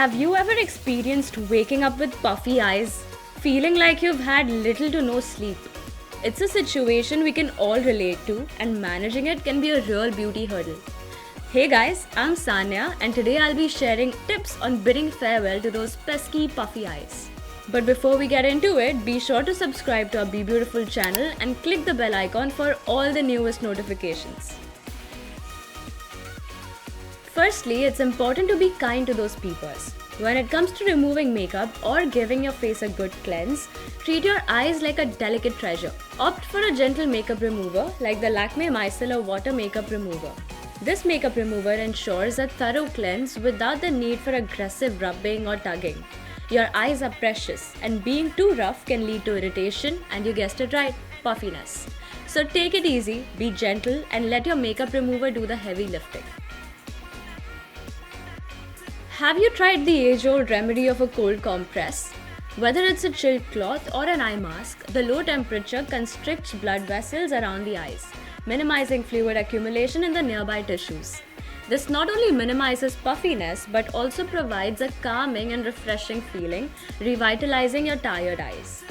Have you ever experienced waking up with puffy eyes, feeling like you've had little to no sleep? It's a situation we can all relate to, and managing it can be a real beauty hurdle. Hey guys, I'm Sanya, and today I'll be sharing tips on bidding farewell to those pesky puffy eyes. But before we get into it, be sure to subscribe to our Be Beautiful channel and click the bell icon for all the newest notifications. Firstly, it's important to be kind to those peepers. When it comes to removing makeup or giving your face a good cleanse, treat your eyes like a delicate treasure. Opt for a gentle makeup remover like the Lakme Micellar Water Makeup Remover. This makeup remover ensures a thorough cleanse without the need for aggressive rubbing or tugging. Your eyes are precious, and being too rough can lead to irritation and, you guessed it right, puffiness. So take it easy, be gentle, and let your makeup remover do the heavy lifting. Have you tried the age-old remedy of a cold compress? Whether it's a chilled cloth or an eye mask, the low temperature constricts blood vessels around the eyes, minimizing fluid accumulation in the nearby tissues. This not only minimizes puffiness but also provides a calming and refreshing feeling, revitalizing your tired eyes.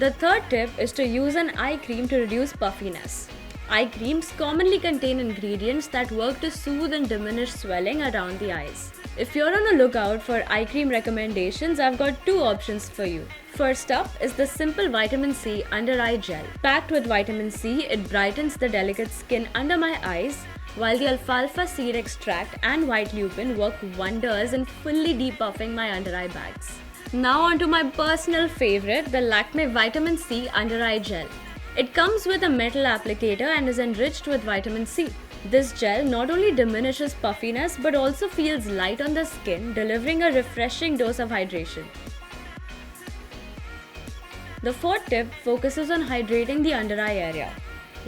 The third tip is to use an eye cream to reduce puffiness. Eye creams commonly contain ingredients that work to soothe and diminish swelling around the eyes. If you're on the lookout for eye cream recommendations, I've got two options for you. First up is the simple vitamin C under eye gel. Packed with vitamin C, it brightens the delicate skin under my eyes, while the alfalfa seed extract and white lupin work wonders in fully depuffing my under eye bags. Now onto my personal favorite, the Lakme Vitamin C Under Eye Gel. It comes with a metal applicator and is enriched with vitamin C. This gel not only diminishes puffiness but also feels light on the skin, delivering a refreshing dose of hydration. The fourth tip focuses on hydrating the under eye area.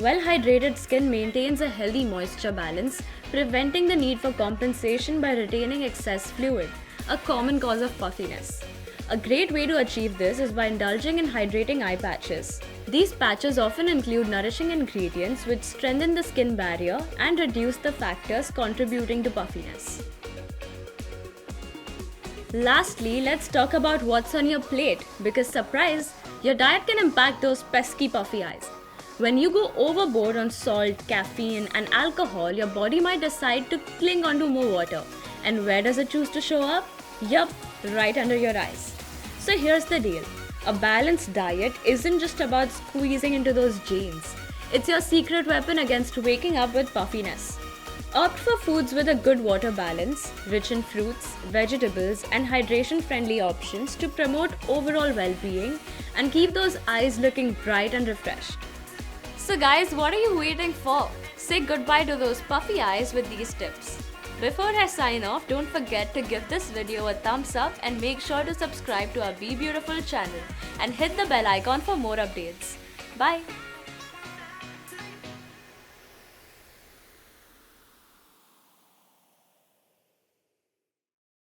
Well-hydrated skin maintains a healthy moisture balance, preventing the need for compensation by retaining excess fluid, a common cause of puffiness. A great way to achieve this is by indulging in hydrating eye patches. These patches often include nourishing ingredients which strengthen the skin barrier and reduce the factors contributing to puffiness. Lastly, let's talk about what's on your plate, because surprise, your diet can impact those pesky puffy eyes. When you go overboard on salt, caffeine, and alcohol, your body might decide to cling onto more water. And where does it choose to show up? Yup, right under your eyes. So here's the deal. A balanced diet isn't just about squeezing into those jeans. It's your secret weapon against waking up with puffiness. Opt for foods with a good water balance, rich in fruits, vegetables, and hydration-friendly options to promote overall well-being and keep those eyes looking bright and refreshed. So guys, what are you waiting for? Say goodbye to those puffy eyes with these tips. Before I sign off, don't forget to give this video a thumbs up and make sure to subscribe to our Be Beautiful channel and hit the bell icon for more updates. Bye!